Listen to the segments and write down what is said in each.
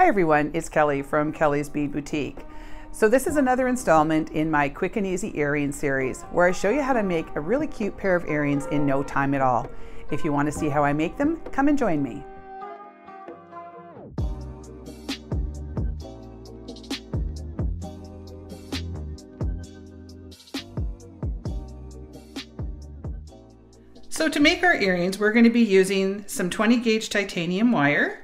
Hi everyone, it's Kelly from Kelly's Bead Boutique. So this is another installment in my quick and easy earring series where I show you how to make a really cute pair of earrings in no time at all. If you want to see how I make them, come and join me. So to make our earrings, we're going to be using some 20 gauge titanium wire.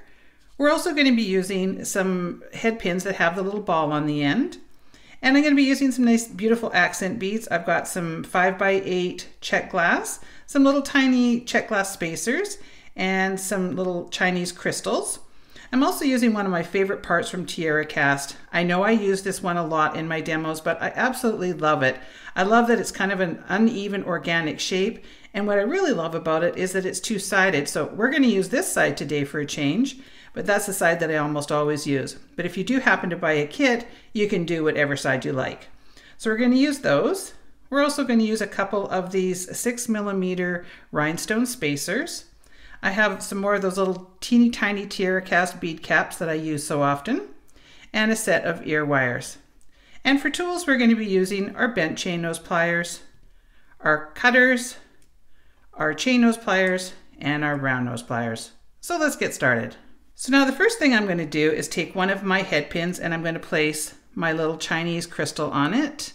We're also going to be using some head pins that have the little ball on the end. And I'm going to be using some nice beautiful accent beads. I've got some 5x8 Czech glass, some little tiny Czech glass spacers, and some little Chinese crystals. I'm also using one of my favorite parts from Tiara Cast. I know I use this one a lot in my demos, but I absolutely love it. I love that it's kind of an uneven organic shape. And what I really love about it is that it's two-sided. So we're going to use this side today for a change. But that's the side that I almost always use. But if you do happen to buy a kit, you can do whatever side you like. So we're going to use those. We're also going to use a couple of these 6mm rhinestone spacers. I have some more of those little teeny tiny Tiara Cast bead caps that I use so often, and a set of ear wires. And for tools, we're going to be using our bent chain nose pliers, our cutters, our chain nose pliers, and our round nose pliers. So let's get started. So now the first thing I'm going to do is take one of my head pins and I'm going to place my little Chinese crystal on it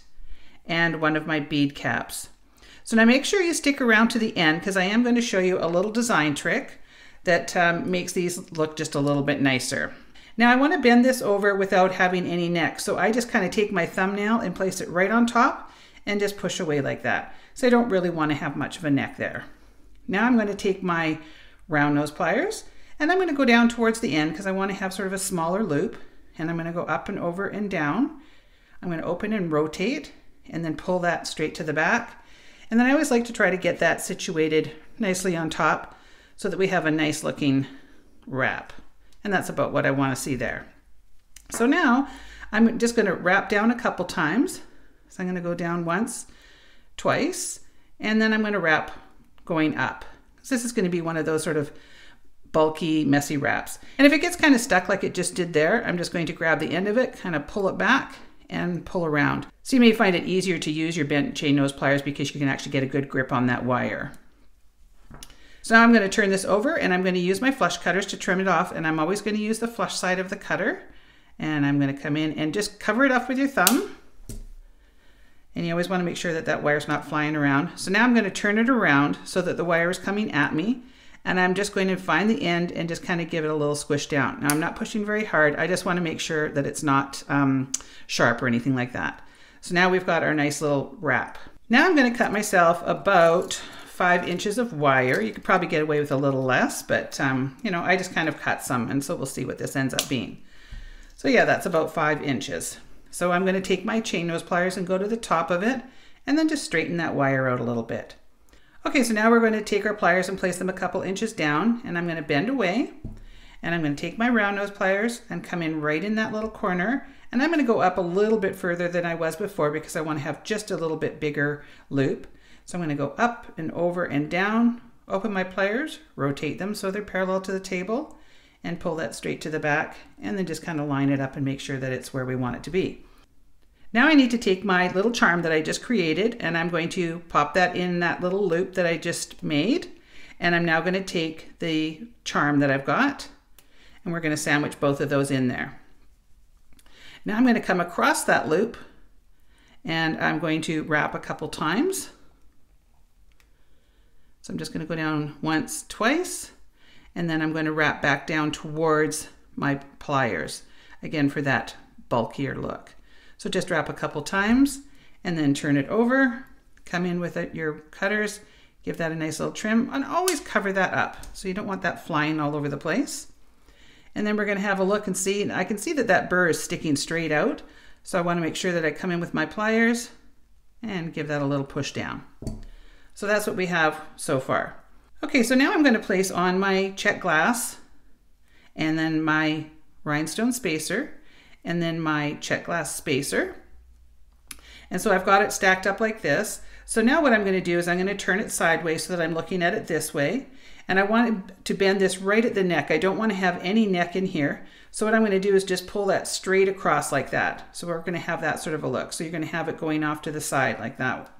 and one of my bead caps. So now make sure you stick around to the end because I am going to show you a little design trick that makes these look just a little bit nicer. Now I want to bend this over without having any neck. So I just kind of take my thumbnail and place it right on top and just push away like that. So I don't really want to have much of a neck there. Now I'm going to take my round nose pliers and I'm going to go down towards the end because I want to have sort of a smaller loop, and I'm going to go up and over and down. I'm going to open and rotate and then pull that straight to the back. And then I always like to try to get that situated nicely on top so that we have a nice looking wrap. And that's about what I want to see there. So now I'm just going to wrap down a couple times. So I'm going to go down once, twice, and then I'm going to wrap going up. So this is going to be one of those sort of bulky, messy wraps. And if it gets kind of stuck like it just did there, I'm just going to grab the end of it, kind of pull it back and pull around. So you may find it easier to use your bent chain nose pliers because you can actually get a good grip on that wire. So now I'm going to turn this over and I'm going to use my flush cutters to trim it off, and I'm always going to use the flush side of the cutter. And I'm going to come in and just cover it up with your thumb. And you always want to make sure that that wire's not flying around. So now I'm going to turn it around so that the wire is coming at me. And I'm just going to find the end and just kind of give it a little squish down. Now I'm not pushing very hard. I just want to make sure that it's not sharp or anything like that. So now we've got our nice little wrap. Now I'm going to cut myself about 5 inches of wire. You could probably get away with a little less, but you know, I just kind of cut some, and so we'll see what this ends up being. So yeah, that's about 5 inches. So I'm going to take my chain nose pliers and go to the top of it and then just straighten that wire out a little bit. Okay, so now we're going to take our pliers and place them a couple inches down, and I'm going to bend away, and I'm going to take my round nose pliers and come in right in that little corner, and I'm going to go up a little bit further than I was before because I want to have just a little bit bigger loop. So I'm going to go up and over and down, open my pliers, rotate them so they're parallel to the table, and pull that straight to the back, and then just kind of line it up and make sure that it's where we want it to be. Now I need to take my little charm that I just created, and I'm going to pop that in that little loop that I just made. And I'm now going to take the charm that I've got, and we're going to sandwich both of those in there. Now I'm going to come across that loop, and I'm going to wrap a couple times. So I'm just going to go down once, twice, and then I'm going to wrap back down towards my pliers, again for that bulkier look. So just wrap a couple times and then turn it over, come in with your cutters, give that a nice little trim, and always cover that up. So you don't want that flying all over the place. And then we're going to have a look and see, and I can see that that burr is sticking straight out. So I want to make sure that I come in with my pliers and give that a little push down. So that's what we have so far. Okay, so now I'm going to place on my Czech glass and then my rhinestone spacer, and then my Czech glass spacer. And so I've got it stacked up like this. So now what I'm going to do is I'm going to turn it sideways so that I'm looking at it this way. And I want to bend this right at the neck. I don't want to have any neck in here. So what I'm going to do is just pull that straight across like that. So we're going to have that sort of a look. So you're going to have it going off to the side like that.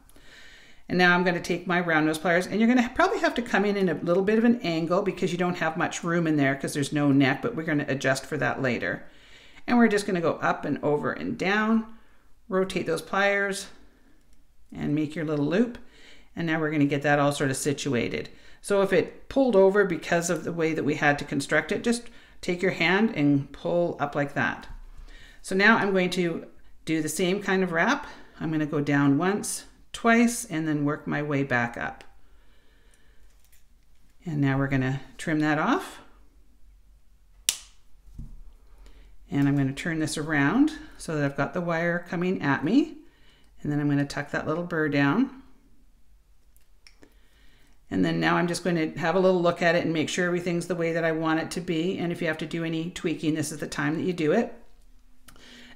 And now I'm going to take my round nose pliers, and you're going to probably have to come in a little bit of an angle because you don't have much room in there because there's no neck, but we're going to adjust for that later. And we're just going to go up and over and down, rotate those pliers and make your little loop. And now we're going to get that all sort of situated. So if it pulled over because of the way that we had to construct it, just take your hand and pull up like that. So now I'm going to do the same kind of wrap. I'm going to go down once, twice, and then work my way back up. And now we're going to trim that off. And I'm going to turn this around so that I've got the wire coming at me. And then I'm going to tuck that little burr down. And then now I'm just going to have a little look at it and make sure everything's the way that I want it to be. And if you have to do any tweaking, this is the time that you do it.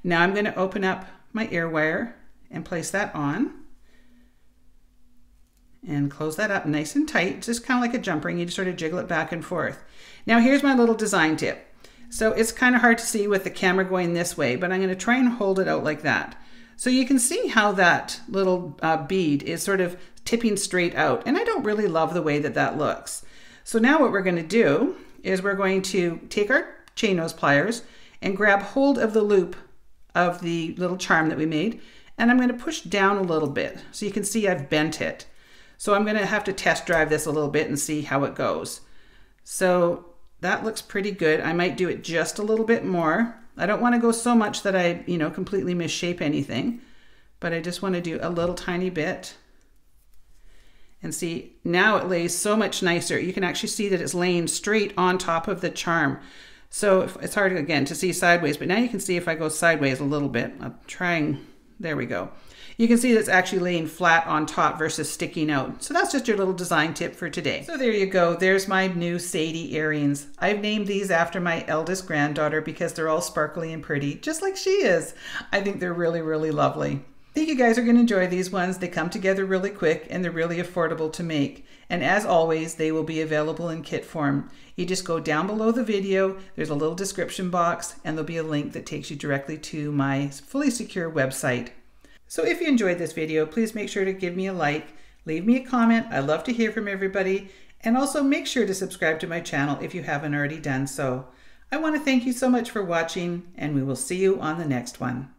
Now I'm going to open up my ear wire and place that on. And close that up nice and tight, just kind of like a jump ring. You just sort of jiggle it back and forth. Now here's my little design tip. So it's kind of hard to see with the camera going this way, but I'm going to try and hold it out like that. So you can see how that little bead is sort of tipping straight out, and I don't really love the way that that looks. So now what we're going to do is we're going to take our chain nose pliers and grab hold of the loop of the little charm that we made, and I'm going to push down a little bit so you can see I've bent it. So I'm going to have to test drive this a little bit and see how it goes. So that looks pretty good. I might do it just a little bit more. I don't want to go so much that I, completely misshape anything, but I just want to do a little tiny bit. And see, now it lays so much nicer. You can actually see that it's laying straight on top of the charm. So it's hard, again, to see sideways, but now you can see if I go sideways a little bit. I'm trying, there we go. You can see that it's actually laying flat on top versus sticking out. So that's just your little design tip for today. So there you go. There's my new Sadie earrings. I've named these after my eldest granddaughter because they're all sparkly and pretty, just like she is. I think they're really, really lovely. I think you guys are going to enjoy these ones. They come together really quick and they're really affordable to make. And as always, they will be available in kit form. You just go down below the video, there's a little description box, and there'll be a link that takes you directly to my fully secure website. So if you enjoyed this video, please make sure to give me a like, leave me a comment. I love to hear from everybody. And also make sure to subscribe to my channel if you haven't already done so. I want to thank you so much for watching, and we will see you on the next one.